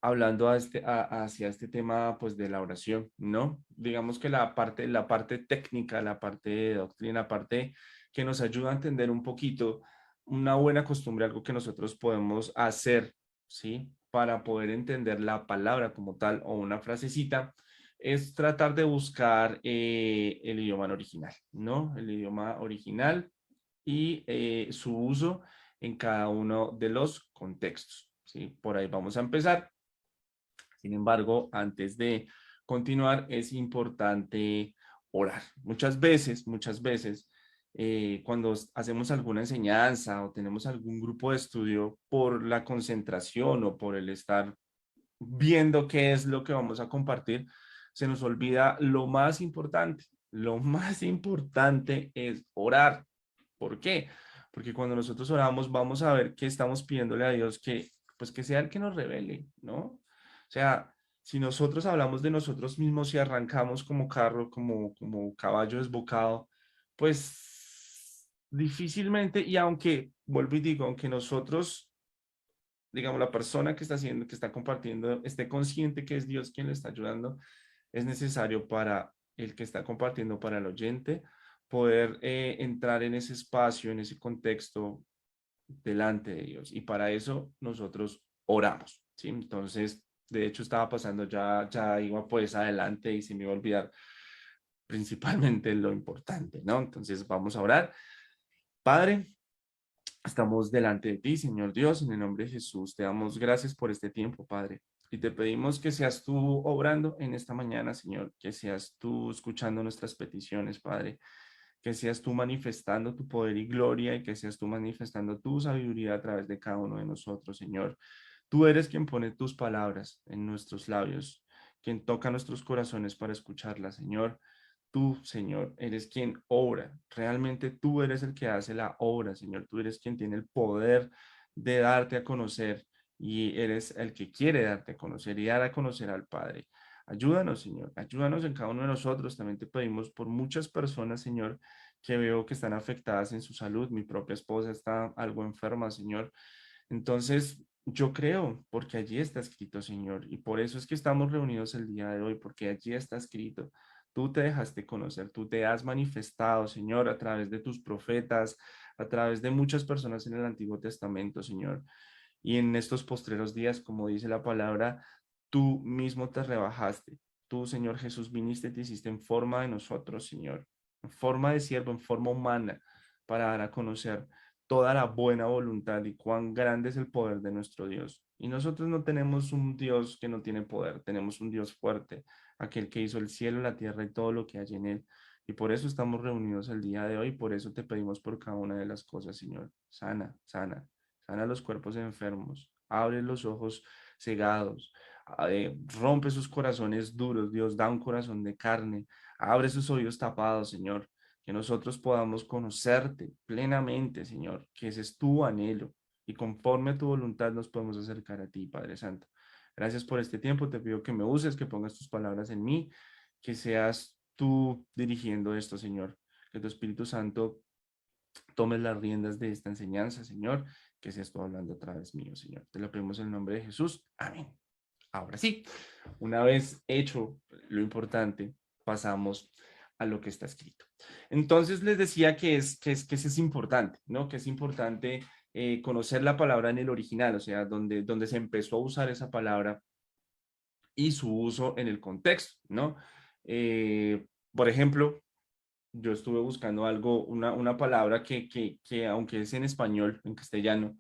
hablando hacia este tema pues de la oración, ¿no? Digamos que la parte técnica, la parte de doctrina, la parte que nos ayuda a entender un poquito una buena costumbre, algo que nosotros podemos hacer, ¿sí? Para poder entender la palabra como tal o una frasecita, es tratar de buscar el idioma original, ¿no? El idioma original y su uso en cada uno de los contextos, ¿sí? Por ahí vamos a empezar. Sin embargo, antes de continuar, es importante orar. Muchas veces, cuando hacemos alguna enseñanza o tenemos algún grupo de estudio, por la concentración o por el estar viendo qué es lo que vamos a compartir, se nos olvida lo más importante. Lo más importante es orar. ¿Por qué? Porque cuando nosotros oramos vamos a ver que estamos pidiéndole a Dios que, pues que sea el que nos revele, ¿no? O sea, si nosotros hablamos de nosotros mismos y arrancamos como carro, como caballo desbocado, pues difícilmente, y aunque, vuelvo y digo, aunque nosotros, digamos, la persona que está haciendo, que está compartiendo, esté consciente que es Dios quien le está ayudando, es necesario para el que está compartiendo, para el oyente, poder entrar en ese espacio, en ese contexto delante de Dios. Y para eso nosotros oramos, ¿sí? Entonces, de hecho, estaba pasando ya iba pues adelante y se me iba a olvidar principalmente lo importante, ¿no? Entonces, vamos a orar. Padre, estamos delante de ti, Señor Dios, en el nombre de Jesús. Te damos gracias por este tiempo, Padre. Y te pedimos que seas tú obrando en esta mañana, Señor, que seas tú escuchando nuestras peticiones, Padre, que seas tú manifestando tu poder y gloria y que seas tú manifestando tu sabiduría a través de cada uno de nosotros, Señor. Tú eres quien pone tus palabras en nuestros labios, quien toca nuestros corazones para escucharlas, Señor. Tú, Señor, eres quien obra. Realmente tú eres el que hace la obra, Señor. Tú eres quien tiene el poder de darte a conocer y eres el que quiere darte a conocer y dar a conocer al Padre. Ayúdanos, Señor. Ayúdanos en cada uno de nosotros. También te pedimos por muchas personas, Señor, que veo que están afectadas en su salud. Mi propia esposa está algo enferma, Señor. Entonces, yo creo, porque allí está escrito, Señor, y por eso es que estamos reunidos el día de hoy, porque allí está escrito. Tú te dejaste conocer, tú te has manifestado, Señor, a través de tus profetas, a través de muchas personas en el Antiguo Testamento, Señor. Y en estos postreros días, como dice la palabra, tú mismo te rebajaste. Tú, Señor Jesús, viniste y te hiciste en forma de nosotros, Señor, en forma de siervo, en forma humana, para dar a conocer toda la buena voluntad y cuán grande es el poder de nuestro Dios. Y nosotros no tenemos un Dios que no tiene poder, tenemos un Dios fuerte, aquel que hizo el cielo, la tierra y todo lo que hay en él. Y por eso estamos reunidos el día de hoy, por eso te pedimos por cada una de las cosas, Señor. Sana, sana, sana los cuerpos enfermos, abre los ojos cegados, rompe sus corazones duros, Dios, da un corazón de carne, abre sus oídos tapados, Señor, que nosotros podamos conocerte plenamente, Señor, que ese es tu anhelo y conforme a tu voluntad nos podemos acercar a ti, Padre Santo. Gracias por este tiempo, te pido que me uses, que pongas tus palabras en mí, que seas tú dirigiendo esto, Señor, que tu Espíritu Santo tomes las riendas de esta enseñanza, Señor, que seas tú hablando a través mío, Señor. Te lo pedimos en el nombre de Jesús. Amén. Ahora sí, una vez hecho lo importante, pasamos a lo que está escrito. Entonces les decía que eso es importante, ¿no? Que es importante conocer la palabra en el original, o sea, donde se empezó a usar esa palabra y su uso en el contexto, ¿no? Por ejemplo, yo estuve buscando algo, una palabra que aunque es en español, en castellano,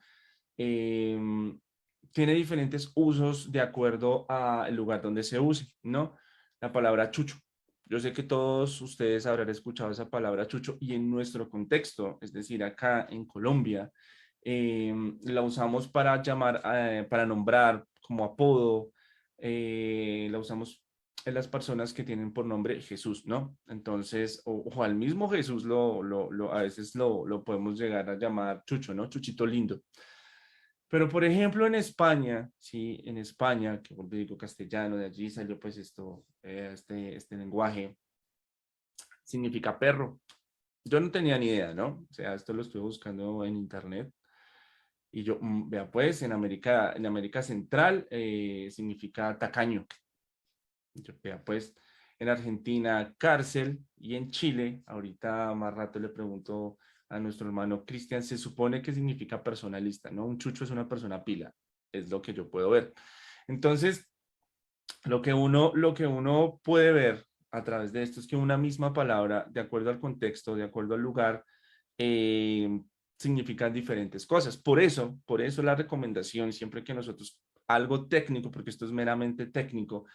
eh, tiene diferentes usos de acuerdo al lugar donde se use, ¿no? La palabra chucho. Yo sé que todos ustedes habrán escuchado esa palabra chucho y en nuestro contexto, es decir, acá en Colombia, la usamos para llamar, para nombrar como apodo, la usamos en las personas que tienen por nombre Jesús, ¿no? Entonces, o al mismo Jesús a veces lo podemos llegar a llamar Chucho, ¿no? Chuchito lindo. Pero, por ejemplo, en España, sí, en España, que vuelvo y digo castellano, de allí salió pues esto, este lenguaje, significa perro. Yo no tenía ni idea, ¿no? O sea, esto lo estuve buscando en internet Y yo, vea pues, en América Central significa tacaño. Yo, vea pues, en Argentina cárcel y en Chile, ahorita más rato le pregunto a nuestro hermano Cristian, se supone que significa personalista, ¿no? Un chucho es una persona pila, es lo que yo puedo ver. Entonces, lo que uno puede ver a través de esto es que una misma palabra, de acuerdo al contexto, de acuerdo al lugar, eh, significan diferentes cosas. Por eso la recomendación, siempre que nosotros, algo técnico, porque esto es meramente técnico,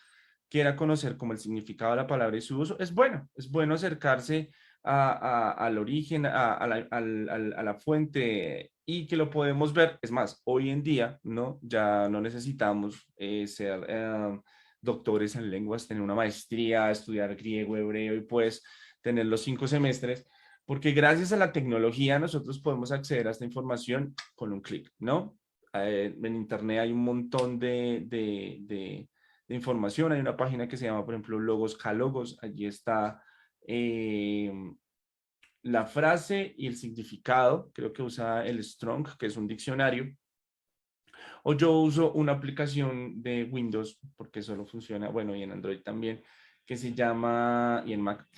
quiera conocer como el significado de la palabra y su uso, es bueno acercarse al origen, a la fuente y que lo podemos ver. Es más, hoy en día, ¿no? Ya no necesitamos ser doctores en lenguas, tener una maestría, estudiar griego, hebreo y pues tener los 5 semestres, porque gracias a la tecnología nosotros podemos acceder a esta información con un clic, ¿no? En Internet hay un montón de información. Hay una página que se llama, por ejemplo, Logos Calogos. Allí está eh, la frase y el significado. Creo que usa el Strong, que es un diccionario. O yo uso una aplicación de Windows, porque solo funciona, bueno, y en Android también, que se llama, y en Mac,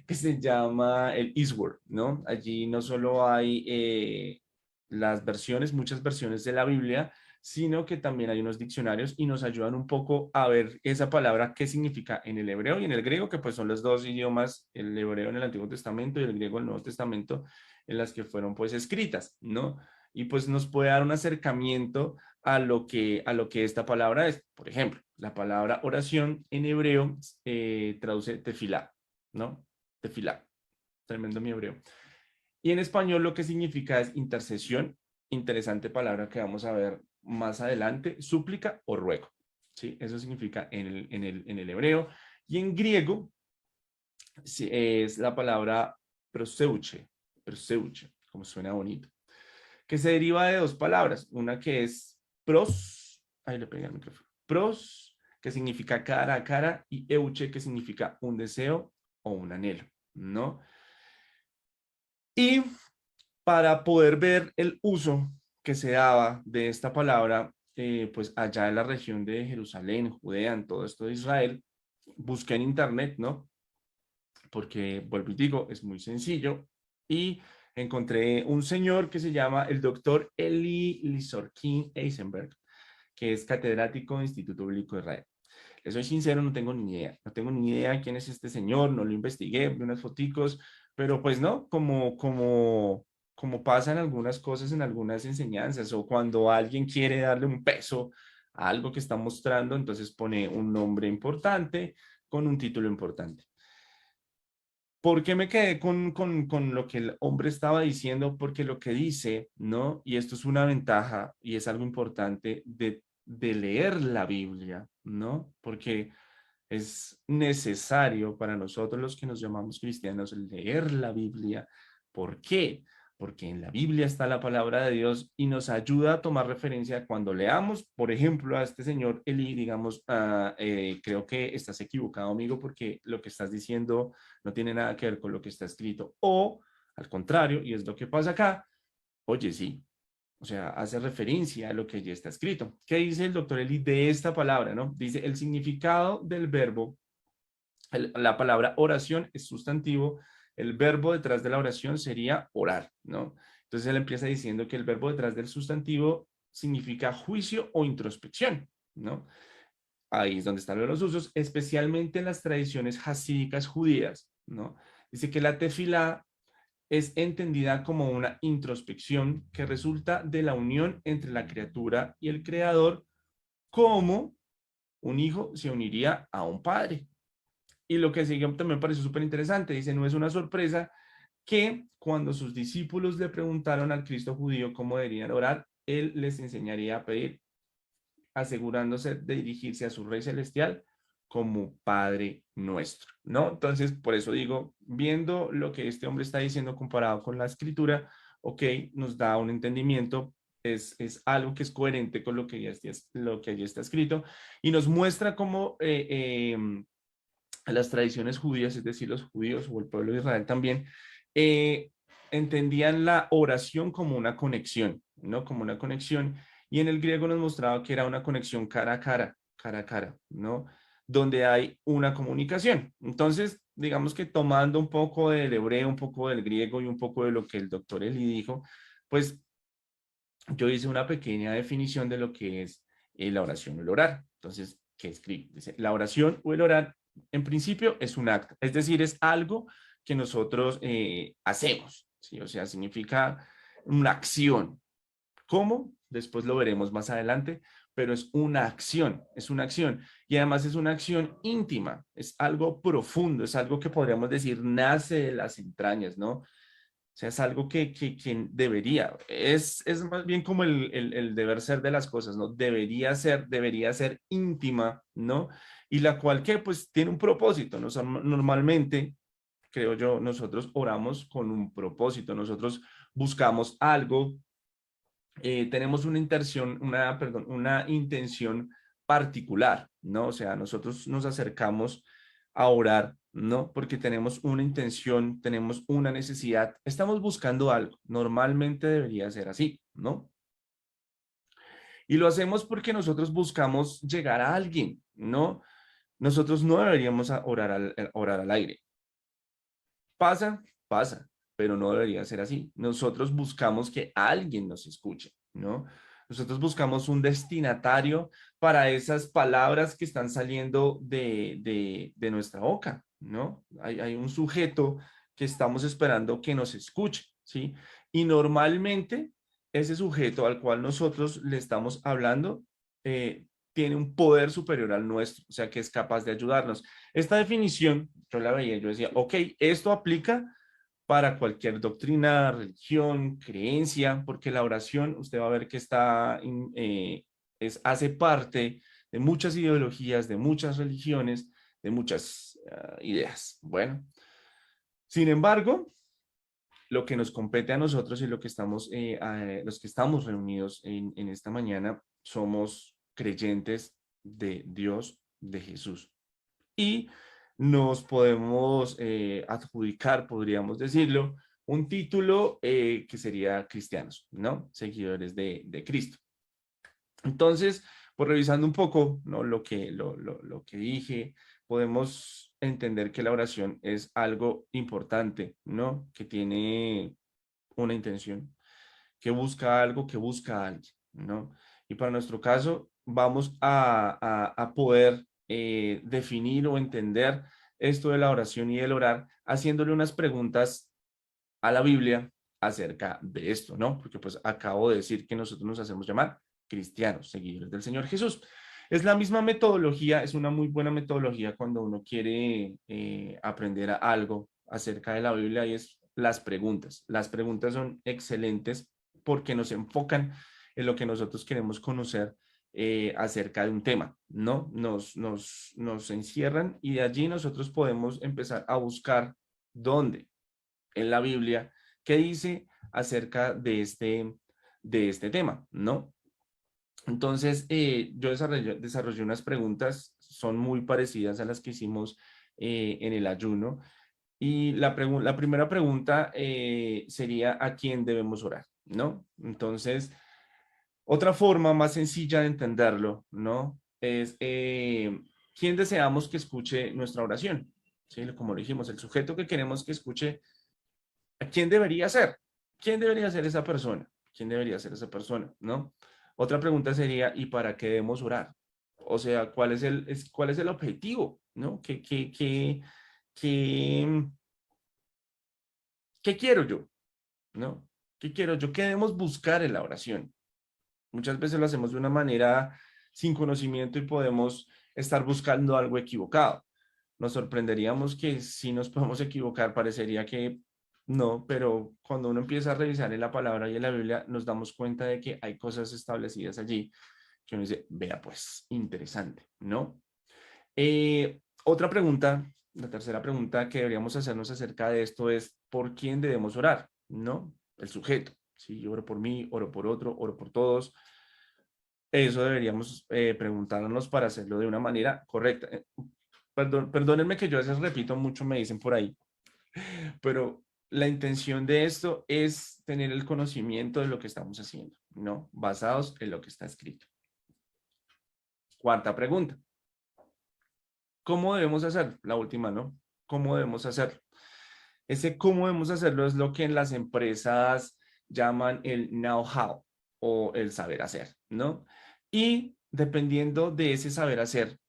que se llama el Eastword, ¿no? Allí no solo hay las versiones, muchas versiones de la Biblia, sino que también hay unos diccionarios y nos ayudan un poco a ver esa palabra qué significa en el hebreo y en el griego, que pues son los dos idiomas, el hebreo en el Antiguo Testamento y el griego en el Nuevo Testamento, en las que fueron pues escritas, ¿no? Y pues nos puede dar un acercamiento a lo que esta palabra es. Por ejemplo, la palabra oración en hebreo traduce tefilá, ¿no? Tefilá, tremendo mi hebreo. Y en español lo que significa es intercesión, interesante palabra que vamos a ver más adelante, súplica o ruego, ¿sí? Eso significa en el hebreo. Y en griego sí, es la palabra proseuche, proseuche, como suena bonito, que se deriva de dos palabras, una que es pros, ahí le pegué el micrófono, pros, que significa cara a cara, y euche, que significa un deseo o un anhelo, ¿no? Y para poder ver el uso que se daba de esta palabra, pues allá en la región de Jerusalén, Judea, en todo esto de Israel, busqué en internet, ¿no? Porque, vuelvo y digo, es muy sencillo, y encontré un señor que se llama el doctor Eli Lizorkin Eisenberg, que es catedrático del Instituto Bíblico de Israel. Les soy sincero, no tengo ni idea, no tengo ni idea quién es este señor, no lo investigué, vi unas foticos, pero pues no, como pasan algunas cosas en algunas enseñanzas, o cuando alguien quiere darle un peso a algo que está mostrando, entonces pone un nombre importante con un título importante. ¿Por qué me quedé con lo que el hombre estaba diciendo? Porque lo que dice, ¿no? Y esto es una ventaja y es algo importante de leer la Biblia, ¿no? Porque es necesario para nosotros los que nos llamamos cristianos leer la Biblia. ¿Por qué? Porque en la Biblia está la palabra de Dios y nos ayuda a tomar referencia cuando leamos, por ejemplo, a este señor Eli, digamos, creo que estás equivocado, amigo, porque lo que estás diciendo no tiene nada que ver con lo que está escrito. O, al contrario, y es lo que pasa acá, oye, sí, o sea, hace referencia a lo que ya está escrito. ¿Qué dice el doctor Eli de esta palabra, no? Dice, el significado del verbo, la palabra oración es sustantivo, el verbo detrás de la oración sería orar, ¿no? Entonces él empieza diciendo que el verbo detrás del sustantivo significa juicio o introspección, ¿no? Ahí es donde están los usos, especialmente en las tradiciones hasídicas judías, ¿no? Dice que la tefilá es entendida como una introspección que resulta de la unión entre la criatura y el creador, como un hijo se uniría a un padre. Y lo que sigue también me pareció súper interesante, dice, no es una sorpresa que cuando sus discípulos le preguntaron al Cristo judío cómo deberían orar, él les enseñaría a pedir, asegurándose de dirigirse a su Rey Celestial como Padre nuestro, ¿no? Entonces, por eso digo, viendo lo que este hombre está diciendo comparado con la escritura, ok, nos da un entendimiento, es algo que es coherente con lo que allí está escrito y nos muestra cómo las tradiciones judías, es decir, los judíos o el pueblo de Israel también, eh, entendían la oración como una conexión. ¿no? Como una conexión. Y en el griego nos mostraba que era una conexión cara a cara, ¿no? Donde hay una comunicación. Entonces, digamos que tomando un poco del hebreo, un poco del griego y un poco de lo que el doctor Eli dijo, pues yo hice una pequeña definición de lo que es la oración o el orar. Entonces, ¿qué escribe? Dice, la oración o el orar, en principio, es un acto, es decir, es algo que nosotros hacemos, ¿sí? O sea, significa una acción. ¿Cómo? Después lo veremos más adelante, pero es una acción, es una acción. Y además es una acción íntima, es algo profundo, es algo que podríamos decir nace de las entrañas, ¿no? O sea, es algo que debería, es más bien como el deber ser de las cosas, ¿no? Debería ser íntima, ¿no? Y la cual que pues tiene un propósito, ¿no? Normalmente, creo yo, nosotros oramos con un propósito, nosotros buscamos algo, tenemos una intención, perdón, una intención particular, ¿no? O sea, nosotros nos acercamos a orar, ¿no? Porque tenemos una intención, tenemos una necesidad, estamos buscando algo. Normalmente debería ser así, ¿no? Y lo hacemos porque nosotros buscamos llegar a alguien, ¿no? Nosotros no deberíamos orar al aire. Pasa, pasa, pero no debería ser así. Nosotros buscamos que alguien nos escuche, ¿no? Nosotros buscamos un destinatario para esas palabras que están saliendo de nuestra boca, ¿no? Hay un sujeto que estamos esperando que nos escuche, ¿sí? Y normalmente ese sujeto al cual nosotros le estamos hablando tiene un poder superior al nuestro, o sea, que es capaz de ayudarnos. Esta definición, yo la veía, yo decía, ok, esto aplica para cualquier doctrina, religión, creencia, porque la oración, usted va a ver que hace parte de muchas ideologías, de muchas religiones, de muchas ideas. Bueno, sin embargo, lo que nos compete a nosotros y los que estamos reunidos en esta mañana somos creyentes de Dios, de Jesús. Y nos podemos adjudicar, podríamos decirlo, un título que sería cristianos, ¿no? Seguidores de Cristo. Entonces, pues revisando un poco, ¿no? Lo que dije, podemos entender que la oración es algo importante, ¿no? Que tiene una intención, que busca algo, que busca a alguien, ¿no? Y para nuestro caso, vamos a poder definir o entender esto de la oración y el orar haciéndole unas preguntas a la Biblia acerca de esto, ¿no? Porque pues acabo de decir que nosotros nos hacemos llamar cristianos, seguidores del Señor Jesús. Es la misma metodología, es una muy buena metodología cuando uno quiere aprender algo acerca de la Biblia y es las preguntas. Las preguntas son excelentes porque nos enfocan en lo que nosotros queremos conocer acerca de un tema, ¿no? Nos encierran y de allí nosotros podemos empezar a buscar dónde en la Biblia qué dice acerca de este tema, ¿no? Entonces, yo desarrollé unas preguntas, son muy parecidas a las que hicimos en el ayuno. Y la primera pregunta sería, ¿a quién debemos orar? ¿No? Entonces, otra forma más sencilla de entenderlo, ¿no? Es, ¿quién deseamos que escuche nuestra oración? ¿Sí? Como dijimos, el sujeto que queremos que escuche, ¿a quién debería ser? ¿Quién debería ser esa persona? ¿Quién debería ser esa persona? ¿No? Otra pregunta sería, ¿y para qué debemos orar? O sea, ¿cuál es el objetivo? ¿No? Qué, qué quiero yo? ¿No? ¿Qué quiero yo? ¿Qué debemos buscar en la oración? Muchas veces lo hacemos de una manera sin conocimiento y podemos estar buscando algo equivocado. Nos sorprenderíamos que si nos podemos equivocar, parecería que no, pero cuando uno empieza a revisar en la palabra y en la Biblia, nos damos cuenta de que hay cosas establecidas allí que uno dice, vea pues, interesante, ¿no? Otra pregunta, la tercera pregunta que deberíamos hacernos acerca de esto es, ¿por quién debemos orar? ¿No? El sujeto. Si yo oro por mí, oro por otro, oro por todos. Eso deberíamos preguntarnos para hacerlo de una manera correcta. Perdónenme que yo a veces repito mucho, me dicen por ahí, pero la intención de esto es tener el conocimiento de lo que estamos haciendo, ¿no? Basados en lo que está escrito. Cuarta pregunta. ¿Cómo debemos hacer? La última, ¿no? ¿Cómo debemos hacerlo? Ese cómo debemos hacerlo es lo que en las empresas llaman el know-how o el saber hacer, ¿no? Y dependiendo de ese saber hacer,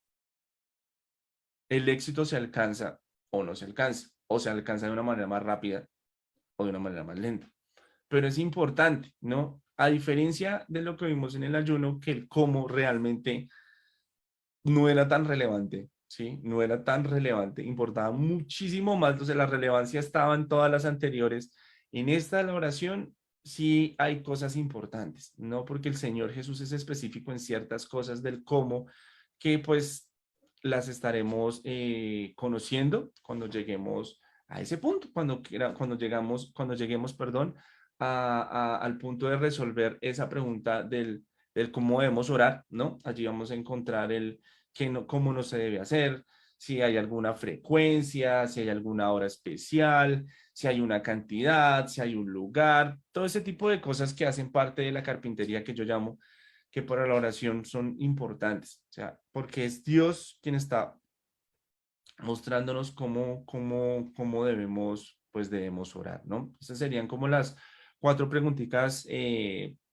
el éxito se alcanza o no se alcanza, o se alcanza de una manera más rápida o de una manera más lenta. Pero es importante, ¿no? A diferencia de lo que vimos en el ayuno, que el cómo realmente no era tan relevante, ¿sí? No era tan relevante, importaba muchísimo más, entonces la relevancia estaba en todas las anteriores. En esta de la oración sí hay cosas importantes, ¿no? Porque el Señor Jesús es específico en ciertas cosas del cómo, que pues las estaremos conociendo cuando lleguemos a ese punto, cuando lleguemos, perdón, al punto de resolver esa pregunta del cómo debemos orar, ¿no? Allí vamos a encontrar cómo no se debe hacer, si hay alguna frecuencia, si hay alguna hora especial, si hay una cantidad, si hay un lugar, todo ese tipo de cosas que hacen parte de la carpintería que yo llamo que para la oración son importantes, o sea, porque es Dios quien está mostrándonos cómo debemos, pues debemos orar, ¿no? Esas serían como las cuatro preguntitas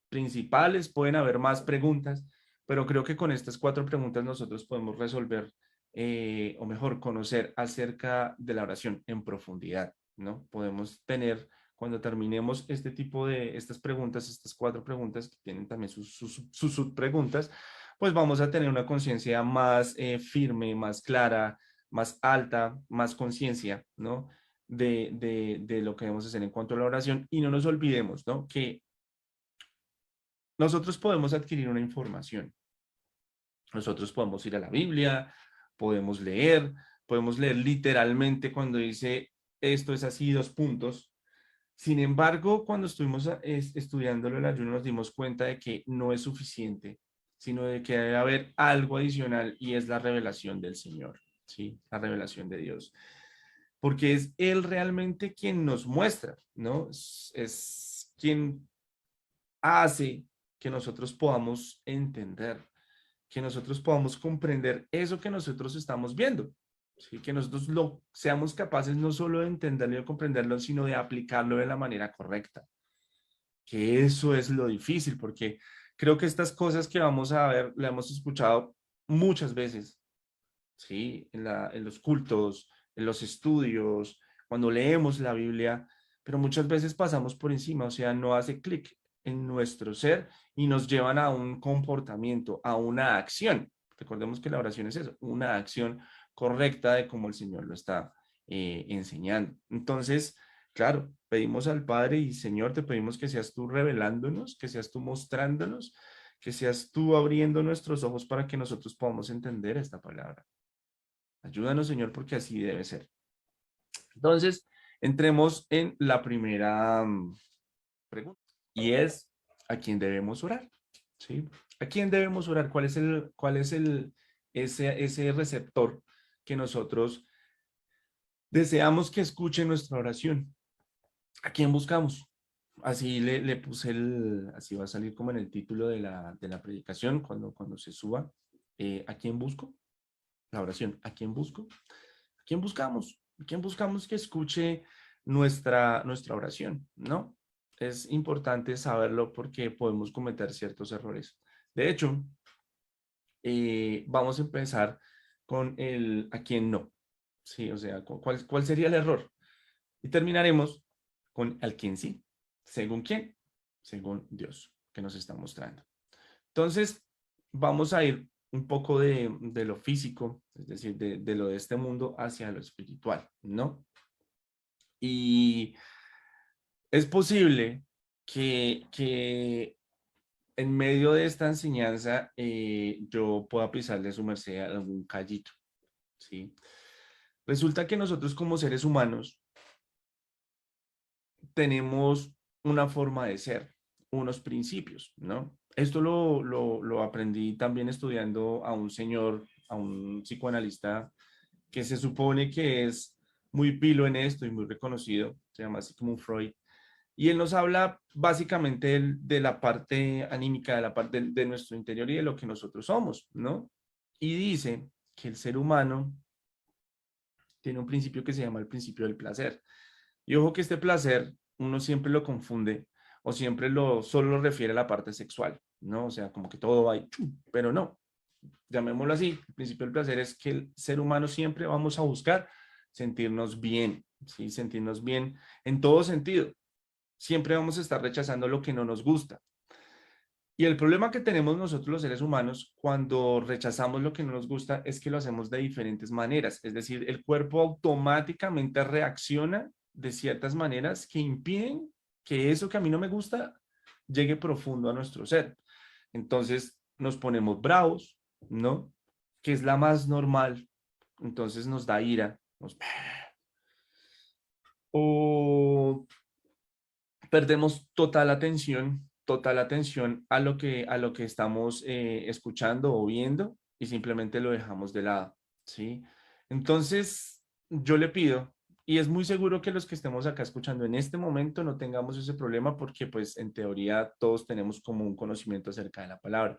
principales, pueden haber más preguntas, pero creo que con estas cuatro preguntas nosotros podemos resolver, o mejor, conocer acerca de la oración en profundidad, ¿no? Podemos tener, cuando terminemos este tipo de, estas preguntas, estas cuatro preguntas que tienen también sus subpreguntas, pues vamos a tener una conciencia más firme, más clara, más alta, más conciencia, ¿no? De lo que debemos hacer en cuanto a la oración y no nos olvidemos, ¿no? Que nosotros podemos adquirir una información. Nosotros podemos ir a la Biblia, podemos leer literalmente cuando dice esto es así, dos puntos. Sin embargo, cuando estuvimos estudiándolo el ayuno nos dimos cuenta de que no es suficiente, sino de que debe haber algo adicional y es la revelación del Señor, ¿sí? La revelación de Dios. Porque es Él realmente quien nos muestra, ¿no? Es quien hace que nosotros podamos entender, que nosotros podamos comprender eso que nosotros estamos viendo, ¿sí? Que nosotros seamos capaces no solo de entenderlo y de comprenderlo, sino de aplicarlo de la manera correcta, que eso es lo difícil, porque creo que estas cosas que vamos a ver, la hemos escuchado muchas veces, ¿sí? En los cultos, en los estudios, cuando leemos la Biblia, pero muchas veces pasamos por encima, o sea, no hace clic en nuestro ser y nos llevan a un comportamiento, a una acción. Recordemos que la oración es eso, una acción correcta de cómo el Señor lo está enseñando. Entonces, claro, pedimos al Padre y Señor, te pedimos que seas tú revelándonos, que seas tú mostrándonos, que seas tú abriendo nuestros ojos para que nosotros podamos entender esta palabra. Ayúdanos, Señor, porque así debe ser. Entonces, entremos en la primera pregunta y es, ¿a quién debemos orar? ¿Sí? ¿A quién debemos orar? ¿Ese receptor que nosotros deseamos que escuche nuestra oración? ¿A quién buscamos? Así le puse así va a salir como en el título de la predicación cuando se suba. ¿A quién busco? La oración, ¿a quién busco? ¿A quién buscamos? ¿A quién buscamos que escuche nuestra oración? ¿No? Es importante saberlo porque podemos cometer ciertos errores. De hecho, vamos a empezar con el a quién no. Sí, o sea, ¿cuál sería el error? Y terminaremos con al quién sí. ¿Según quién? Según Dios, que nos está mostrando. Entonces, vamos a ir un poco de lo físico, es decir, de lo de este mundo hacia lo espiritual, ¿no? Y es posible que en medio de esta enseñanza yo pueda pisarle a su merced algún callito, ¿sí? Resulta que nosotros como seres humanos tenemos una forma de ser, unos principios, ¿no? Esto lo aprendí también estudiando a un señor, a un psicoanalista que se supone que es muy pilo en esto y muy reconocido, se llama Sigmund Freud, Y él nos habla básicamente de la parte anímica, de la parte de nuestro interior y de lo que nosotros somos, ¿no? Y dice que el ser humano tiene un principio que se llama el principio del placer. Y ojo que este placer uno siempre lo confunde o siempre solo lo refiere a la parte sexual, ¿no? O sea, como que todo va ahí, pero no, llamémoslo así, el principio del placer es que el ser humano siempre vamos a buscar sentirnos bien, ¿sí? Sentirnos bien en todo sentido. Siempre vamos a estar rechazando lo que no nos gusta. Y el problema que tenemos nosotros los seres humanos cuando rechazamos lo que no nos gusta es que lo hacemos de diferentes maneras. Es decir, el cuerpo automáticamente reacciona de ciertas maneras que impiden que eso que a mí no me gusta llegue profundo a nuestro ser. Entonces nos ponemos bravos, ¿no? Que es la más normal. Entonces nos da ira. O perdemos total atención a lo que estamos escuchando o viendo y simplemente lo dejamos de lado, ¿sí? Entonces, yo le pido, y es muy seguro que los que estemos acá escuchando en este momento no tengamos ese problema porque pues en teoría todos tenemos como un conocimiento acerca de la palabra,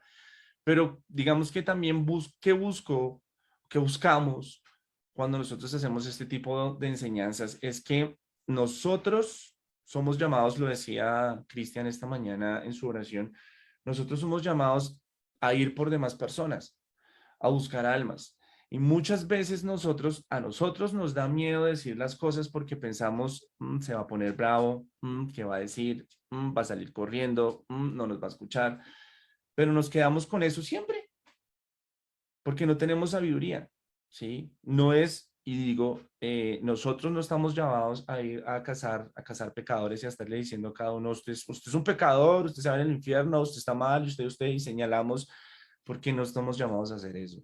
pero digamos que también que buscamos cuando nosotros hacemos este tipo de enseñanzas es que nosotros somos llamados, lo decía Cristian esta mañana en su oración, nosotros somos llamados a ir por demás personas, a buscar almas. Y muchas veces a nosotros nos da miedo decir las cosas porque pensamos, se va a poner bravo, ¿qué va a decir? Va a salir corriendo, no nos va a escuchar. Pero nos quedamos con eso siempre porque no tenemos sabiduría, ¿sí? No es, y digo, nosotros no estamos llamados a ir a cazar pecadores y a estarle diciendo a cada uno, usted es un pecador, usted se va en el infierno, usted está mal, y señalamos, porque no estamos llamados a hacer eso.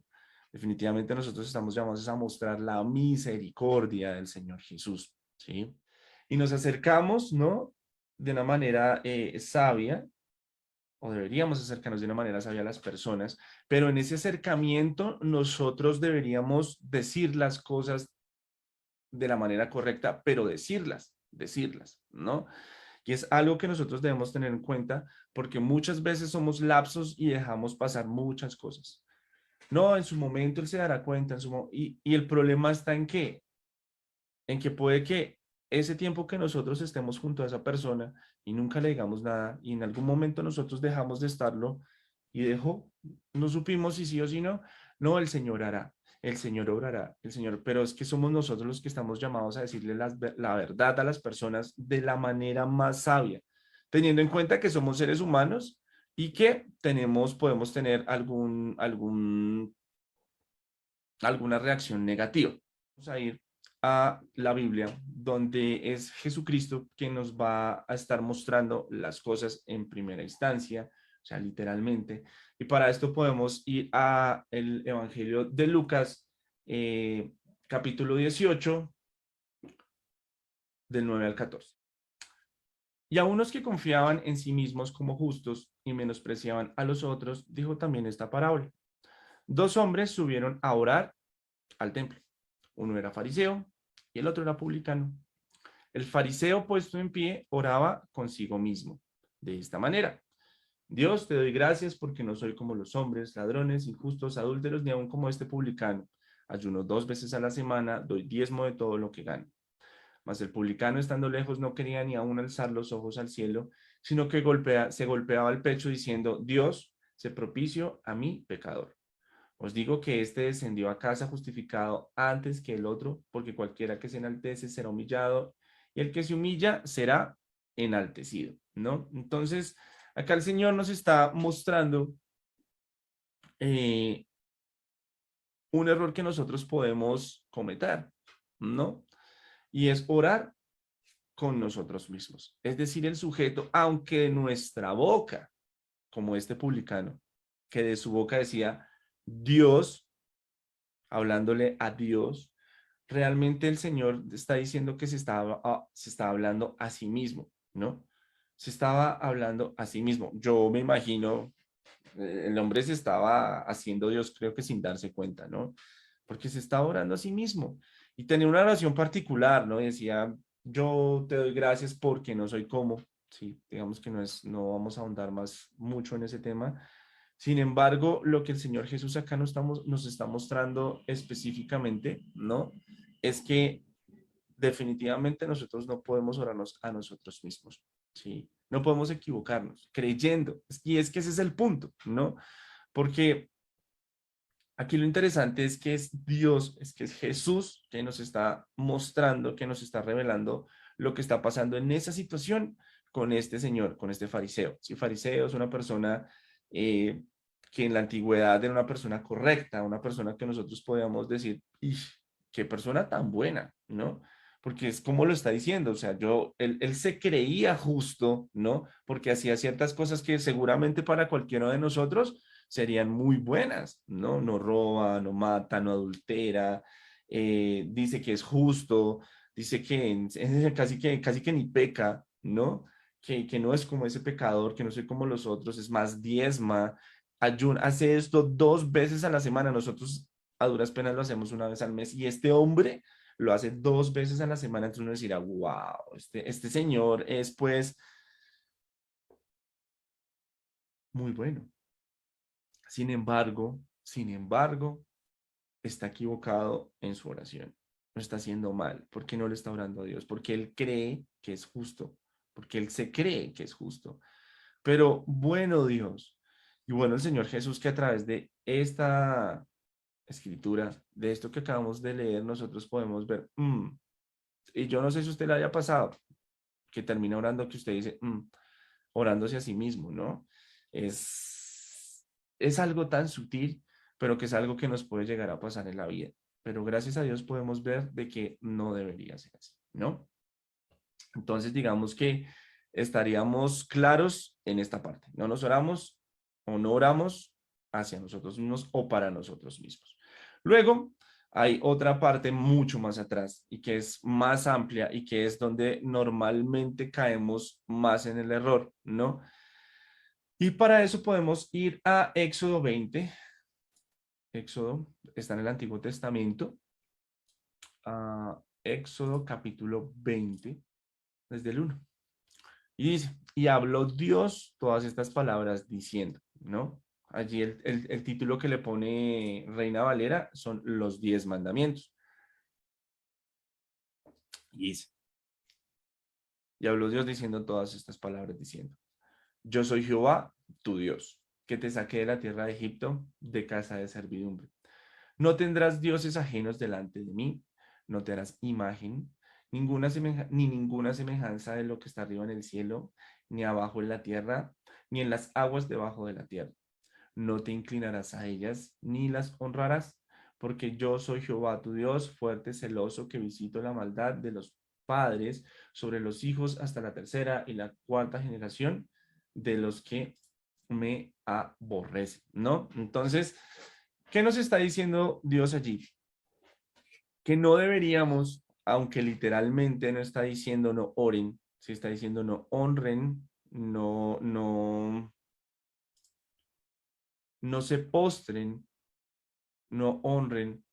Definitivamente nosotros estamos llamados a mostrar la misericordia del Señor Jesús, ¿sí? Y nos acercamos, ¿no? De una manera sabia, o deberíamos acercarnos de una manera sabia a las personas, pero en ese acercamiento nosotros deberíamos decir las cosas de la manera correcta, pero decirlas, ¿no? Y es algo que nosotros debemos tener en cuenta porque muchas veces somos lapsos y dejamos pasar muchas cosas. No, en su momento él se dará cuenta, y el problema está en que puede que ese tiempo que nosotros estemos junto a esa persona y nunca le digamos nada y en algún momento nosotros dejamos de estarlo y no supimos si sí o si no, no, el Señor hará, el Señor obrará, el Señor, pero es que somos nosotros los que estamos llamados a decirle la verdad a las personas de la manera más sabia, teniendo en cuenta que somos seres humanos y que podemos tener alguna reacción negativa. Vamos a ir a la Biblia, donde es Jesucristo quien nos va a estar mostrando las cosas en primera instancia, o sea, literalmente. Y para esto podemos ir a el Evangelio de Lucas, capítulo 18, del 9 al 14. Y a unos que confiaban en sí mismos como justos y menospreciaban a los otros, dijo también esta parábola. Dos hombres subieron a orar al templo. Uno era fariseo y el otro era publicano. El fariseo puesto en pie oraba consigo mismo de esta manera. Dios, te doy gracias porque no soy como los hombres, ladrones, injustos, adúlteros, ni aun como este publicano. Ayuno 2 veces a la semana, doy diezmo de todo lo que gano. Mas el publicano, estando lejos, no quería ni aun alzar los ojos al cielo, sino que se golpeaba el pecho diciendo, Dios, sé propicio a mí, pecador. Os digo que éste descendió a casa justificado antes que el otro, porque cualquiera que se enaltece será humillado, y el que se humilla será enaltecido, ¿no? Entonces, acá el Señor nos está mostrando eh, un error que nosotros podemos cometer, ¿no? Y es orar con nosotros mismos. Es decir, el sujeto, aunque de nuestra boca, como este publicano, que de su boca decía, Dios, hablándole a Dios, realmente el Señor está diciendo que se estaba hablando a sí mismo, ¿no? Se estaba hablando a sí mismo. Yo me imagino, el hombre se estaba haciendo Dios, creo que sin darse cuenta, ¿no? Porque se estaba orando a sí mismo. Y tenía una oración particular, ¿no? Decía, yo te doy gracias porque no soy como, sí, digamos que no vamos a ahondar más mucho en ese tema. Sin embargo, lo que el Señor Jesús acá nos está mostrando específicamente, ¿no? Es que definitivamente nosotros no podemos orarnos a nosotros mismos, ¿sí? No podemos equivocarnos creyendo. Y es que ese es el punto, ¿no? Porque aquí lo interesante es que es Dios, es que es Jesús que nos está mostrando, que nos está revelando lo que está pasando en esa situación con este señor, con este fariseo. Si fariseo es una persona eh, que en la antigüedad era una persona correcta, una persona que nosotros podíamos decir, "Ish, qué persona tan buena", ¿no? Porque es como lo está diciendo, o sea, él se creía justo, ¿no? Porque hacía ciertas cosas que seguramente para cualquiera de nosotros serían muy buenas, ¿no? No roba, no mata, no adultera, dice que es justo, dice que casi que ni peca, ¿no? Que no es como ese pecador, que no soy como los otros, es más, diezma, ayuna, hace esto 2 veces a la semana, nosotros a duras penas lo hacemos una vez al mes y este hombre lo hace 2 veces a la semana, entonces uno dirá, wow, este señor es pues muy bueno. Sin embargo, está equivocado en su oración. Lo está haciendo mal. ¿Por qué no le está orando a Dios? Porque él cree que es justo. Porque él se cree que es justo. Pero bueno, Dios. Y bueno, el Señor Jesús, que a través de esta escritura, de esto que acabamos de leer, nosotros podemos ver, y yo no sé si usted le haya pasado, que termina orando, que usted dice, orándose a sí mismo, ¿no? Es algo tan sutil, pero que es algo que nos puede llegar a pasar en la vida. Pero gracias a Dios podemos ver de que no debería ser así, ¿no? Entonces, digamos que estaríamos claros en esta parte. No nos oramos o no oramos hacia nosotros mismos o para nosotros mismos. Luego, hay otra parte mucho más atrás y que es más amplia y que es donde normalmente caemos más en el error, ¿no? Y para eso podemos ir a Éxodo 20. Éxodo está en el Antiguo Testamento. Éxodo capítulo 20, desde el 1. Y dice, y habló Dios todas estas palabras diciendo, ¿no? Allí el título que le pone Reina Valera son los 10 mandamientos. Y dice, y habló Dios diciendo todas estas palabras diciendo, yo soy Jehová, tu Dios, que te saqué de la tierra de Egipto, de casa de servidumbre. No tendrás dioses ajenos delante de mí, no te harás imagen, ni ninguna semejanza de lo que está arriba en el cielo, ni abajo en la tierra, ni en las aguas debajo de la tierra. No te inclinarás a ellas, ni las honrarás, porque yo soy Jehová tu Dios, fuerte, celoso, que visito la maldad de los padres sobre los hijos hasta la tercera y la cuarta generación de los que me aborrecen, ¿no? Entonces, ¿qué nos está diciendo Dios allí? Que no deberíamos, aunque literalmente no está diciendo no oren, sí está diciendo no honren, no se postren, no honren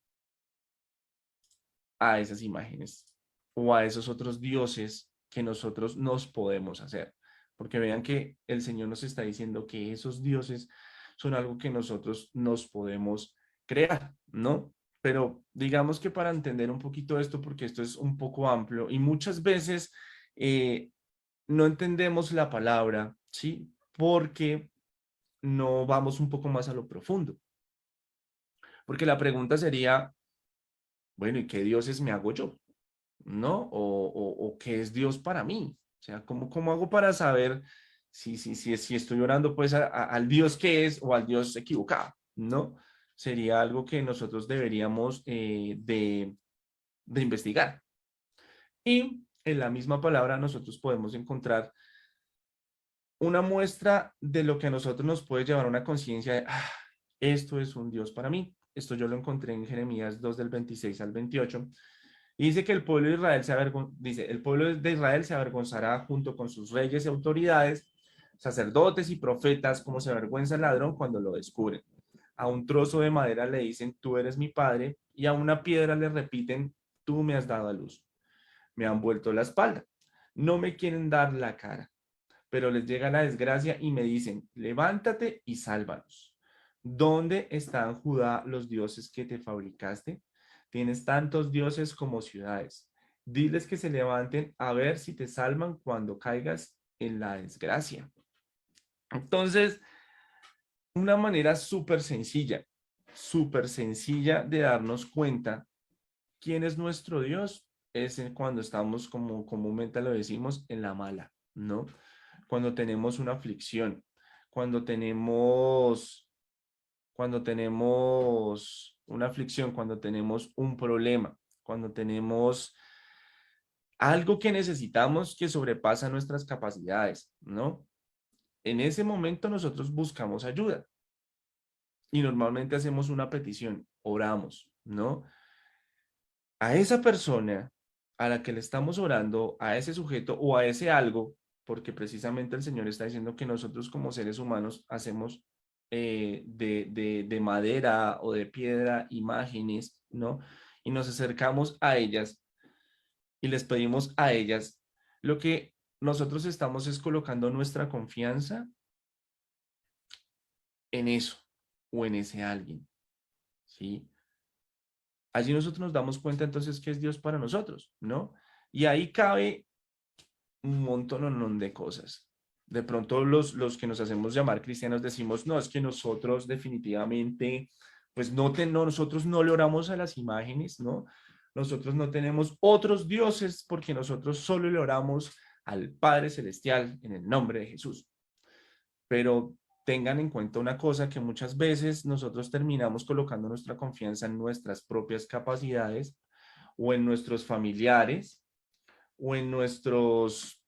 a esas imágenes o a esos otros dioses que nosotros nos podemos hacer. Porque vean que el Señor nos está diciendo que esos dioses son algo que nosotros nos podemos crear, ¿no? Pero digamos que para entender un poquito esto, porque esto es un poco amplio y muchas veces no entendemos la palabra, ¿sí? Porque no vamos un poco más a lo profundo. Porque la pregunta sería, bueno, ¿y qué dioses me hago yo? ¿No? O qué es Dios para mí. O sea, ¿cómo hago para saber si estoy orando pues al Dios que es o al Dios equivocado? ¿No? Sería algo que nosotros deberíamos de investigar. Y en la misma palabra nosotros podemos encontrar una muestra de lo que a nosotros nos puede llevar a una conciencia de, esto es un Dios para mí. Esto yo lo encontré en Jeremías 2 del 26 al 28. Y dice que el pueblo de Israel dice, el pueblo de Israel se avergonzará junto con sus reyes y autoridades, sacerdotes y profetas, como se avergüenza el ladrón cuando lo descubren. A un trozo de madera le dicen, tú eres mi padre, y a una piedra le repiten, tú me has dado a luz. me han vuelto la espalda, no me quieren dar la cara, pero les llega la desgracia y me dicen, levántate y sálvanos. ¿Dónde están, Judá, los dioses que te fabricaste? Tienes tantos dioses como ciudades. Diles que se levanten a ver si te salvan cuando caigas en la desgracia. Entonces, una manera súper sencilla de darnos cuenta quién es nuestro Dios es cuando estamos, como comúnmente lo decimos, en la mala, ¿no? Cuando tenemos una aflicción, cuando tenemos una aflicción, cuando tenemos un problema, cuando tenemos algo que necesitamos que sobrepasa nuestras capacidades, ¿no? En ese momento nosotros buscamos ayuda y normalmente hacemos una petición, oramos, ¿no? A esa persona a la que le estamos orando, a ese sujeto o a ese algo, porque precisamente el Señor está diciendo que nosotros como seres humanos hacemos de madera o de piedra imágenes, ¿no? Y nos acercamos a ellas y les pedimos a ellas, lo que nosotros estamos es colocando nuestra confianza en eso o en ese alguien, ¿sí? Allí nosotros nos damos cuenta entonces que es Dios para nosotros, ¿no? Y ahí cabe un montón de cosas. De pronto los que nos hacemos llamar cristianos decimos, no, es que nosotros definitivamente, pues nosotros no le oramos a las imágenes, ¿no? Nosotros no tenemos otros dioses porque nosotros solo le oramos al Padre Celestial en el nombre de Jesús. Pero tengan en cuenta una cosa, que muchas veces nosotros terminamos colocando nuestra confianza en nuestras propias capacidades o en nuestros familiares o en nuestros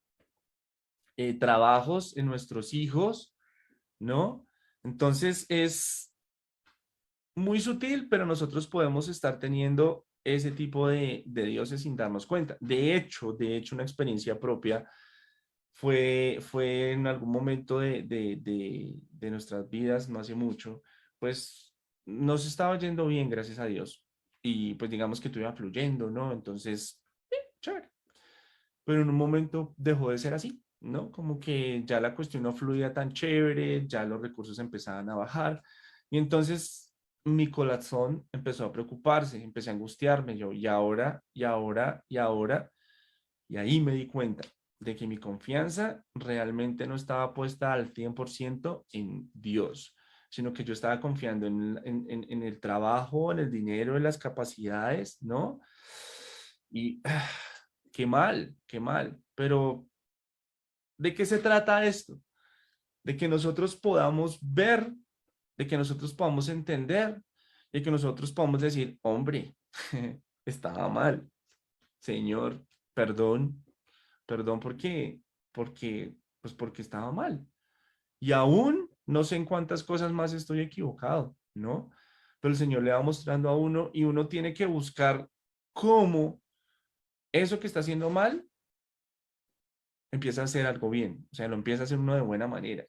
trabajos, en nuestros hijos, ¿no? Entonces es muy sutil, pero nosotros podemos estar teniendo ese tipo de dioses sin darnos cuenta. De hecho, una experiencia propia fue en algún momento de nuestras vidas, no hace mucho, pues nos estaba yendo bien, gracias a Dios. Y pues digamos que todo iba fluyendo, ¿no? Entonces, chévere. Pero en un momento dejó de ser así, ¿no? Como que ya la cuestión no fluía tan chévere, ya los recursos empezaban a bajar. Y entonces mi corazón empezó a preocuparse, empecé a angustiarme yo, y ahora, y ahora, y ahora. Y ahí me di cuenta de que mi confianza realmente no estaba puesta al 100% en Dios, sino que yo estaba confiando en el trabajo, en el dinero, en las capacidades, ¿no? Y qué mal, qué mal. Pero ¿de qué se trata esto? De que nosotros podamos ver, de que nosotros podamos entender, de que nosotros podamos decir, hombre, estaba mal, Señor, perdón, perdón, porque estaba mal. Y aún no sé en cuántas cosas más estoy equivocado, ¿no? Pero el Señor le va mostrando a uno y uno tiene que buscar cómo eso que está haciendo mal empieza a hacer algo bien, o sea, lo empieza a hacer uno de buena manera.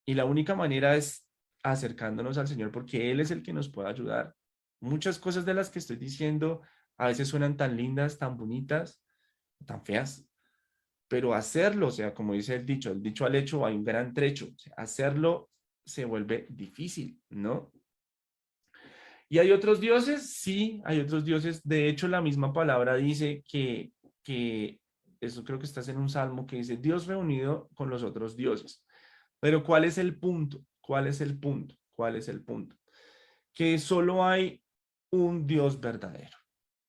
Y la única manera es acercándonos al Señor porque Él es el que nos puede ayudar. Muchas cosas de las que estoy diciendo a veces suenan tan lindas, tan bonitas, tan feas, pero hacerlo, o sea, como dice el dicho al hecho hay un gran trecho, o sea, hacerlo se vuelve difícil, ¿no? ¿Y hay otros dioses? Sí, hay otros dioses. De hecho, la misma palabra dice que eso creo que estás en un salmo que dice Dios reunido con los otros dioses. Pero ¿cuál es el punto? ¿Cuál es el punto? ¿Cuál es el punto? Que solo hay un Dios verdadero.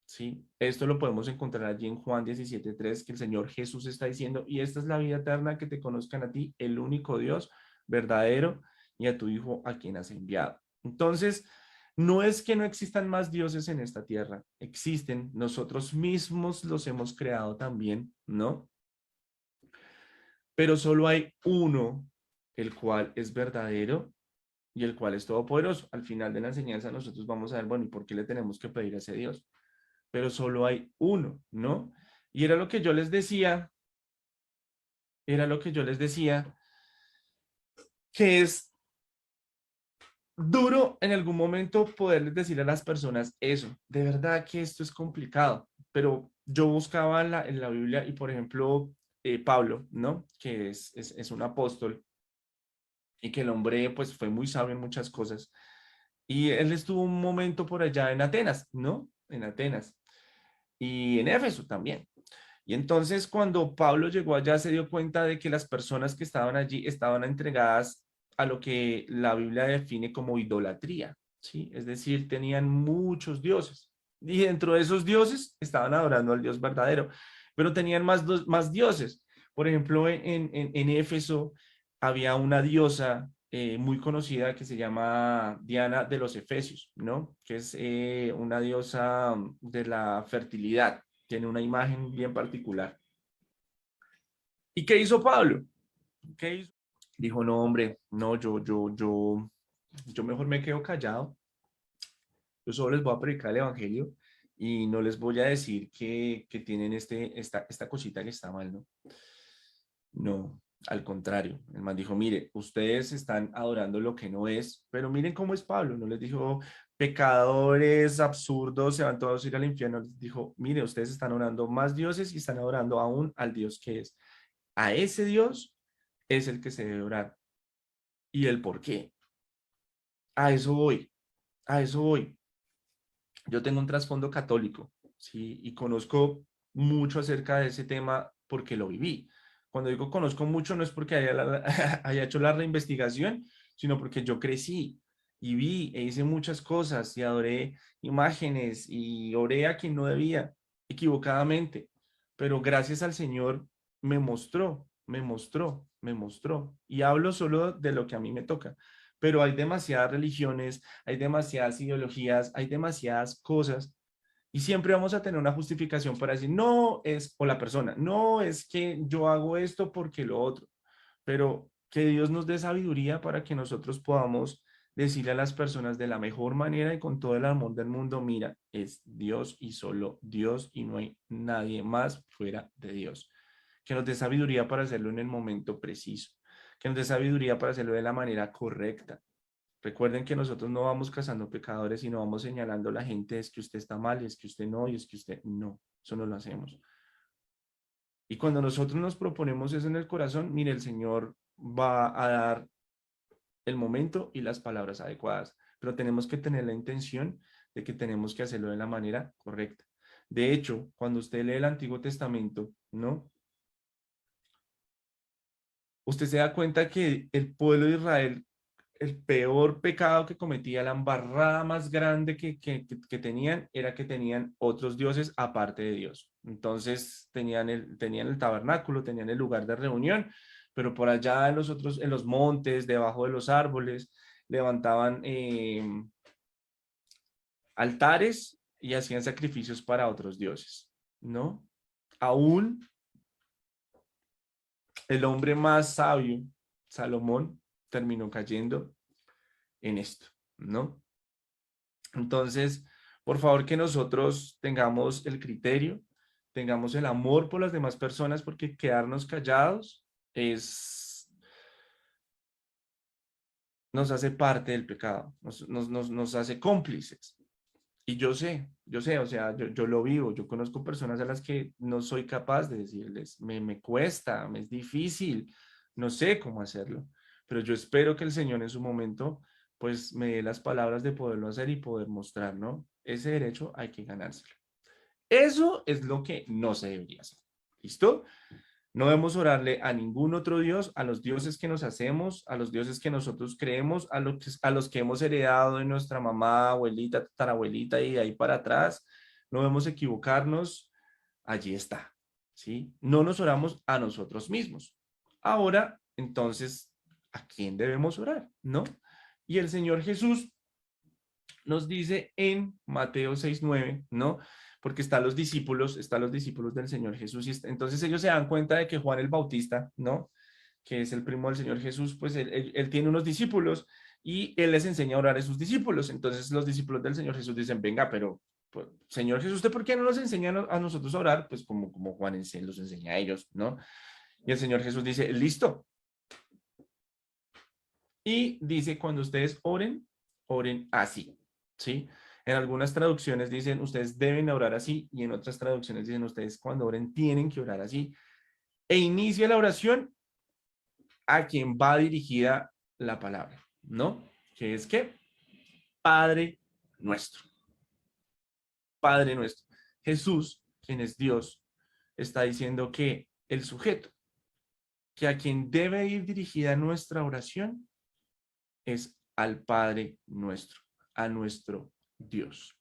¿Sí? Esto lo podemos encontrar allí en Juan 17:3, que el Señor Jesús está diciendo, y esta es la vida eterna, que te conozcan a ti, el único Dios verdadero, y a tu Hijo a quien has enviado. Entonces, no es que no existan más dioses en esta tierra, existen, nosotros mismos los hemos creado también, ¿no? Pero solo hay uno, el cual es verdadero y el cual es todopoderoso. Al final de la enseñanza nosotros vamos a ver, bueno, ¿y por qué le tenemos que pedir a ese Dios? Pero solo hay uno, ¿no? Y era lo que yo les decía, era lo que yo les decía, que es duro en algún momento poderles decir a las personas eso, de verdad que esto es complicado, pero yo buscaba en la Biblia y, por ejemplo, Pablo, ¿no? Que es un apóstol y que el hombre pues fue muy sabio en muchas cosas. Y él estuvo un momento por allá en Atenas, ¿no? En Atenas y en Éfeso también. Y entonces cuando Pablo llegó allá se dio cuenta de que las personas que estaban allí estaban entregadas a lo que la Biblia define como idolatría, ¿sí? Es decir, tenían muchos dioses. Y dentro de esos dioses estaban adorando al Dios verdadero, pero tenían más dioses. Por ejemplo, en Éfeso había una diosa muy conocida que se llama Diana de los Efesios, ¿no? Que es una diosa de la fertilidad, tiene una imagen bien particular. ¿Y qué hizo Pablo? ¿Qué hizo? Dijo, no, hombre, no, yo mejor me quedo callado, yo solo les voy a predicar el evangelio y no les voy a decir que tienen esta cosita que está mal, ¿no? No, al contrario, el man dijo, mire, ustedes están adorando lo que no es, pero miren cómo es Pablo, no les dijo, pecadores absurdos, se van todos a ir al infierno, les dijo, mire, ustedes están adorando más dioses y están adorando aún al Dios que es. A ese Dios es el que se debe orar. ¿Y el por qué? A eso voy, a eso voy. Yo tengo un trasfondo católico, ¿sí? Y conozco mucho acerca de ese tema porque lo viví. Cuando digo conozco mucho no es porque haya hecho la reinvestigación, sino porque yo crecí y vi e hice muchas cosas y adoré imágenes y oré a quien no debía, equivocadamente. Pero gracias al Señor me mostró. Y hablo solo de lo que a mí me toca. Pero hay demasiadas religiones, hay demasiadas ideologías, hay demasiadas cosas y siempre vamos a tener una justificación para decir, no es, o la persona, no es que yo hago esto porque lo otro, pero que Dios nos dé sabiduría para que nosotros podamos decirle a las personas de la mejor manera y con todo el amor del mundo, mira, es Dios y solo Dios y no hay nadie más fuera de Dios. Que nos dé sabiduría para hacerlo en el momento preciso, que nos dé sabiduría para hacerlo de la manera correcta. Recuerden que nosotros no vamos cazando pecadores, sino vamos señalando a la gente, es que usted está mal, y es que usted no, y es que usted no. Eso no lo hacemos. Y cuando nosotros nos proponemos eso en el corazón, mire, el Señor va a dar el momento y las palabras adecuadas, pero tenemos que tener la intención de que tenemos que hacerlo de la manera correcta. De hecho, cuando usted lee el Antiguo Testamento, ¿no? Usted se da cuenta que el pueblo de Israel, el peor pecado que cometía, la embarrada más grande que tenían, era que tenían otros dioses aparte de Dios. Entonces tenían el tabernáculo, tenían el lugar de reunión, pero por allá en los otros, en los montes, debajo de los árboles, levantaban altares y hacían sacrificios para otros dioses, ¿no? Aún el hombre más sabio, Salomón, terminó cayendo en esto, ¿no? Entonces, por favor, que nosotros tengamos el criterio, tengamos el amor por las demás personas, porque quedarnos callados es, nos hace parte del pecado, nos hace cómplices. Y yo sé, o sea, yo lo vivo, yo conozco personas a las que no soy capaz de decirles, me cuesta, me es difícil, no sé cómo hacerlo, pero yo espero que el Señor en su momento, pues me dé las palabras de poderlo hacer y poder mostrar, ¿no? Ese derecho hay que ganárselo. Eso es lo que no se debería hacer. ¿Listo? No debemos orarle a ningún otro Dios, a los dioses que nos hacemos, a los dioses que nosotros creemos, a los que hemos heredado de nuestra mamá, abuelita, tatarabuelita y de ahí para atrás. No debemos equivocarnos. Allí está. ¿Sí? No nos oramos a nosotros mismos. Ahora, entonces, ¿a quién debemos orar? ¿No? Y el Señor Jesús nos dice en Mateo 6:9, ¿no? Porque están los discípulos del Señor Jesús, y entonces ellos se dan cuenta de que Juan el Bautista, ¿no? Que es el primo del Señor Jesús, pues él tiene unos discípulos y él les enseña a orar a sus discípulos. Entonces los discípulos del Señor Jesús dicen, venga, pero pues, Señor Jesús, ¿usted por qué no nos enseña a nosotros a orar? Pues como Juan los enseña a ellos, ¿no? Y el Señor Jesús dice, listo. Y dice, cuando ustedes oren, oren así, ¿sí? En algunas traducciones dicen, ustedes deben orar así, y en otras traducciones dicen, ustedes cuando oren tienen que orar así. E inicia la oración a quien va dirigida la palabra, ¿no? Que es que Padre nuestro, Padre nuestro. Jesús, quien es Dios, está diciendo que el sujeto, que a quien debe ir dirigida nuestra oración es al Padre nuestro, a nuestro Dios.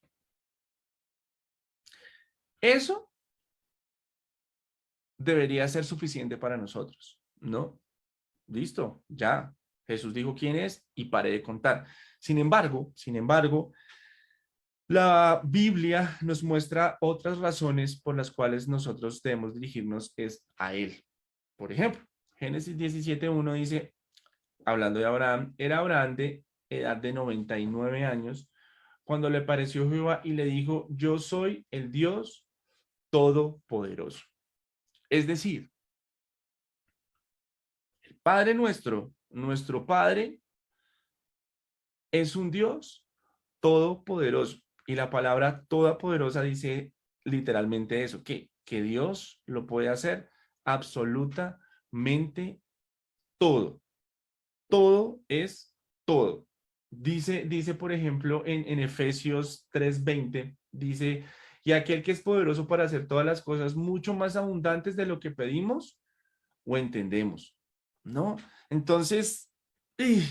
Eso debería ser suficiente para nosotros, ¿no? Listo, ya. Jesús dijo quién es y paré de contar. Sin embargo, la Biblia nos muestra otras razones por las cuales nosotros debemos dirigirnos es a Él. Por ejemplo, Génesis 17:1 dice, hablando de Abraham, era Abraham de edad de 99 años cuando le pareció Jehová y le dijo, yo soy el Dios Todopoderoso. Es decir, el Padre nuestro, nuestro Padre, es un Dios todopoderoso. Y la palabra todopoderosa dice literalmente eso, que Dios lo puede hacer absolutamente todo. Todo es todo. Dice por ejemplo, en Efesios 3:20, dice, y aquel que es poderoso para hacer todas las cosas mucho más abundantes de lo que pedimos o entendemos, ¿no? Entonces, ¡ih!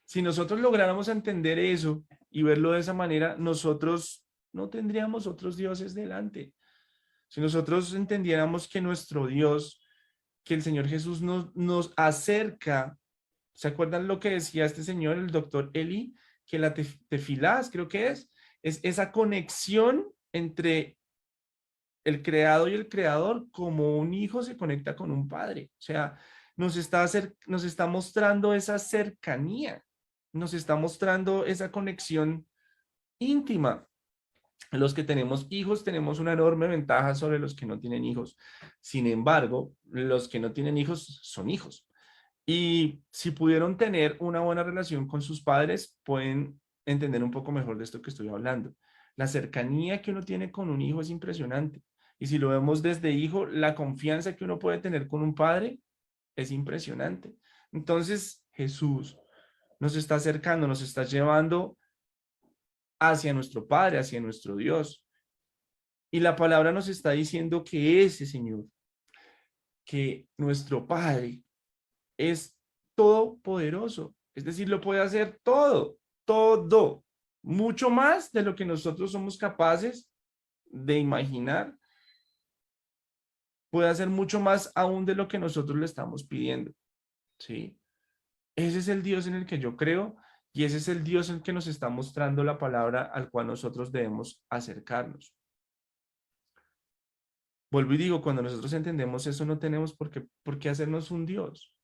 Si nosotros lográramos entender eso y verlo de esa manera, nosotros no tendríamos otros dioses delante. Si nosotros entendiéramos que nuestro Dios, que el Señor Jesús nos acerca, ¿se acuerdan lo que decía este señor, el doctor Eli? Que la tefilás, creo que es esa conexión entre el creado y el creador, como un hijo se conecta con un padre. O sea, nos está mostrando esa cercanía, nos está mostrando esa conexión íntima. Los que tenemos hijos tenemos una enorme ventaja sobre los que no tienen hijos. Sin embargo, los que no tienen hijos son hijos. Y si pudieron tener una buena relación con sus padres, pueden entender un poco mejor de esto que estoy hablando. La cercanía que uno tiene con un hijo es impresionante. Y si lo vemos desde hijo, la confianza que uno puede tener con un padre es impresionante. Entonces, Jesús nos está acercando, nos está llevando hacia nuestro Padre, hacia nuestro Dios. Y la palabra nos está diciendo que ese Señor, que nuestro Padre, es todopoderoso. Es decir, lo puede hacer todo, todo, mucho más de lo que nosotros somos capaces de imaginar. Puede hacer mucho más aún de lo que nosotros le estamos pidiendo. ¿Sí? Ese es el Dios en el que yo creo y ese es el Dios en el que nos está mostrando la palabra al cual nosotros debemos acercarnos. Vuelvo y digo, cuando nosotros entendemos eso, no tenemos por qué hacernos un Dios.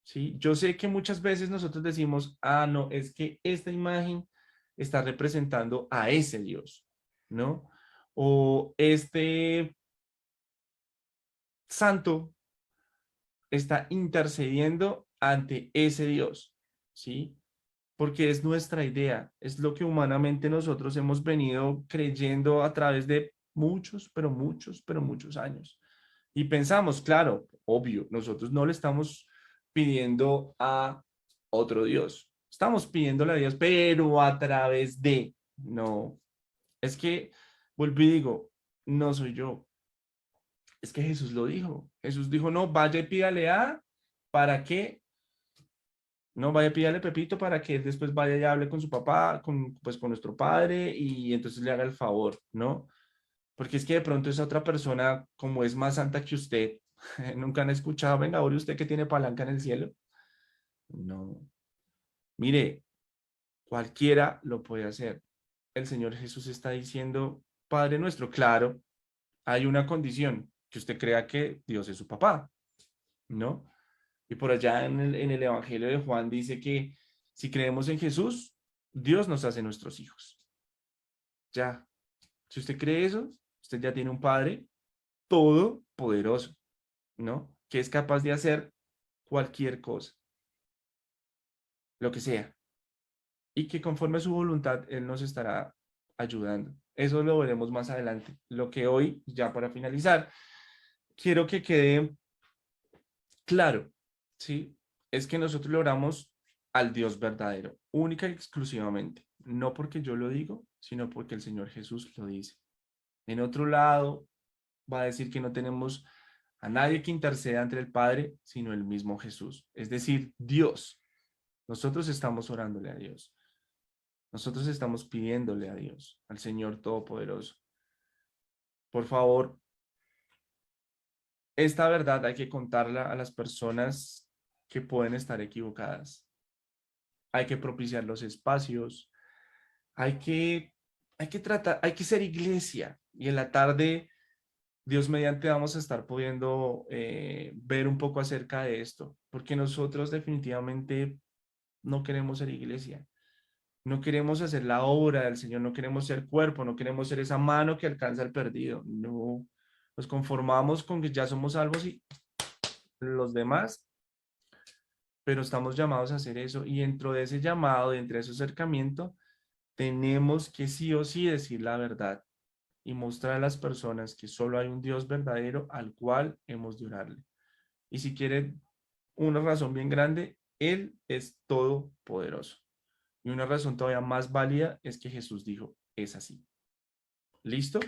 ¿Sí? Yo sé que muchas veces nosotros decimos, ah, no, es que esta imagen está representando a ese Dios, ¿no? O este santo está intercediendo ante ese Dios, ¿sí? Porque es nuestra idea, es lo que humanamente nosotros hemos venido creyendo a través de muchos, pero muchos años. Y pensamos, claro, obvio, nosotros no le estamos pidiendo a otro Dios, estamos pidiéndole a Dios, pero a través de, no, es que, vuelvo y digo, no soy yo, es que Jesús dijo, no, vaya y pídale a, ¿para qué? No, vaya, pídale Pepito para que él después vaya y hable con su papá, pues con nuestro padre y entonces le haga el favor, ¿no? Porque es que de pronto esa otra persona, como es más santa que usted, nunca han escuchado, venga, ore usted que tiene palanca en el cielo. No, mire, cualquiera lo puede hacer. El Señor Jesús está diciendo, Padre nuestro, claro, hay una condición, que usted crea que Dios es su papá, ¿no? Y por allá en el Evangelio de Juan dice que si creemos en Jesús, Dios nos hace nuestros hijos. Ya, si usted cree eso, usted ya tiene un Padre todopoderoso, ¿no? Que es capaz de hacer cualquier cosa, lo que sea. Y que conforme a su voluntad, Él nos estará ayudando. Eso lo veremos más adelante. Lo que hoy, ya para finalizar, quiero que quede claro, ¿sí? Es que nosotros le oramos al Dios verdadero, única y exclusivamente. No porque yo lo digo, sino porque el Señor Jesús lo dice. En otro lado, va a decir que no tenemos a nadie que interceda entre el Padre, sino el mismo Jesús. Es decir, Dios. Nosotros estamos orándole a Dios. Nosotros estamos pidiéndole a Dios, al Señor Todopoderoso. Por favor, esta verdad hay que contarla a las personas que pueden estar equivocadas. Hay que propiciar los espacios, hay que, hay que ser iglesia. Y en la tarde, Dios mediante, vamos a estar pudiendo ver un poco acerca de esto, porque nosotros definitivamente no queremos ser iglesia. No queremos hacer la obra del Señor, no queremos ser cuerpo, no queremos ser esa mano que alcanza al perdido. No, nos conformamos con que ya somos salvos y los demás, pero estamos llamados a hacer eso. Y dentro de ese llamado, dentro de ese acercamiento, tenemos que sí o sí decir la verdad y mostrar a las personas que solo hay un Dios verdadero al cual hemos de orarle. Y si quieren una razón bien grande, Él es todopoderoso. Y una razón todavía más válida es que Jesús dijo, es así. ¿Listo?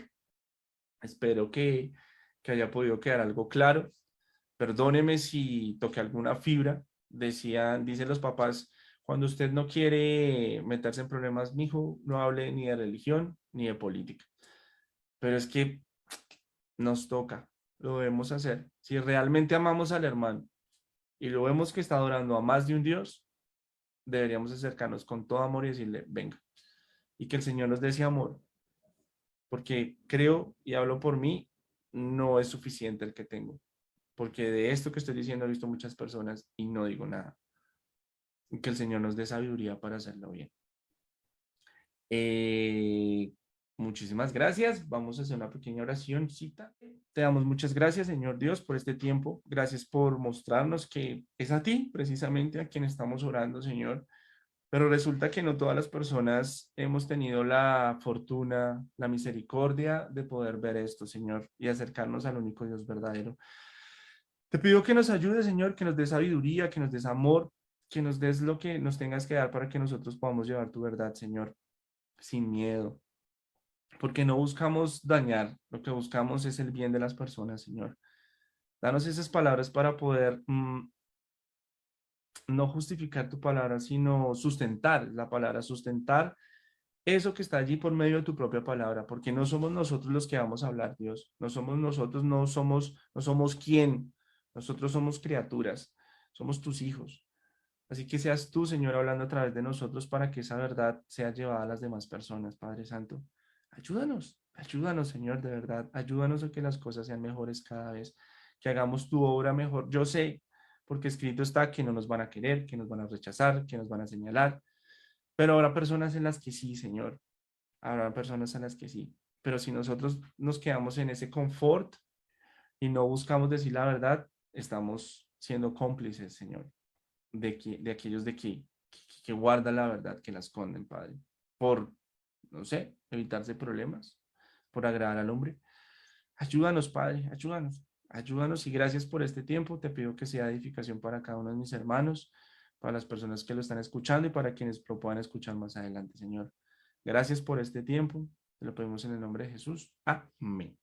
Espero que haya podido quedar algo claro. Perdóneme si toqué alguna fibra. Dicen los papás, cuando usted no quiere meterse en problemas, mijo, no hable ni de religión ni de política. Pero es que nos toca, lo debemos hacer. Si realmente amamos al hermano y lo vemos que está adorando a más de un Dios, deberíamos acercarnos con todo amor y decirle, venga, y que el Señor nos dé ese amor, porque creo, y hablo por mí, no es suficiente el que tengo, porque de esto que estoy diciendo he visto muchas personas y no digo nada. Y que el Señor nos dé sabiduría para hacerlo bien. Eh, Muchísimas gracias. Vamos a hacer una pequeña oracióncita. Te damos muchas gracias, Señor Dios, por este tiempo. Gracias por mostrarnos que es a ti, precisamente, a quien estamos orando, Señor. Pero resulta que no todas las personas hemos tenido la fortuna, la misericordia de poder ver esto, Señor, y acercarnos al único Dios verdadero. Te pido que nos ayudes, Señor, que nos des sabiduría, que nos des amor, que nos des lo que nos tengas que dar para que nosotros podamos llevar tu verdad, Señor, sin miedo, porque no buscamos dañar, lo que buscamos es el bien de las personas, Señor. Danos esas palabras para poder no justificar tu palabra, sino sustentar la palabra, sustentar eso que está allí por medio de tu propia palabra, porque no somos nosotros los que vamos a hablar, Dios. No somos nosotros, no somos quién. Nosotros somos criaturas, somos tus hijos. Así que seas tú, Señor, hablando a través de nosotros para que esa verdad sea llevada a las demás personas, Padre Santo. Ayúdanos, ayúdanos, Señor, de verdad. Ayúdanos a que las cosas sean mejores cada vez, que hagamos tu obra mejor. Yo sé, porque escrito está que no nos van a querer, que nos van a rechazar, que nos van a señalar, pero habrá personas en las que sí, Señor. Habrá personas en las que sí. Pero si nosotros nos quedamos en ese confort y no buscamos decir la verdad, estamos siendo cómplices, Señor, de aquellos que guardan la verdad, que la esconden, Padre, por, no sé, evitarse problemas, por agradar al hombre. Ayúdanos, Padre, ayúdanos, ayúdanos y gracias por este tiempo. Te pido que sea edificación para cada uno de mis hermanos, para las personas que lo están escuchando y para quienes lo puedan escuchar más adelante, Señor. Gracias por este tiempo. Te lo pedimos en el nombre de Jesús. Amén.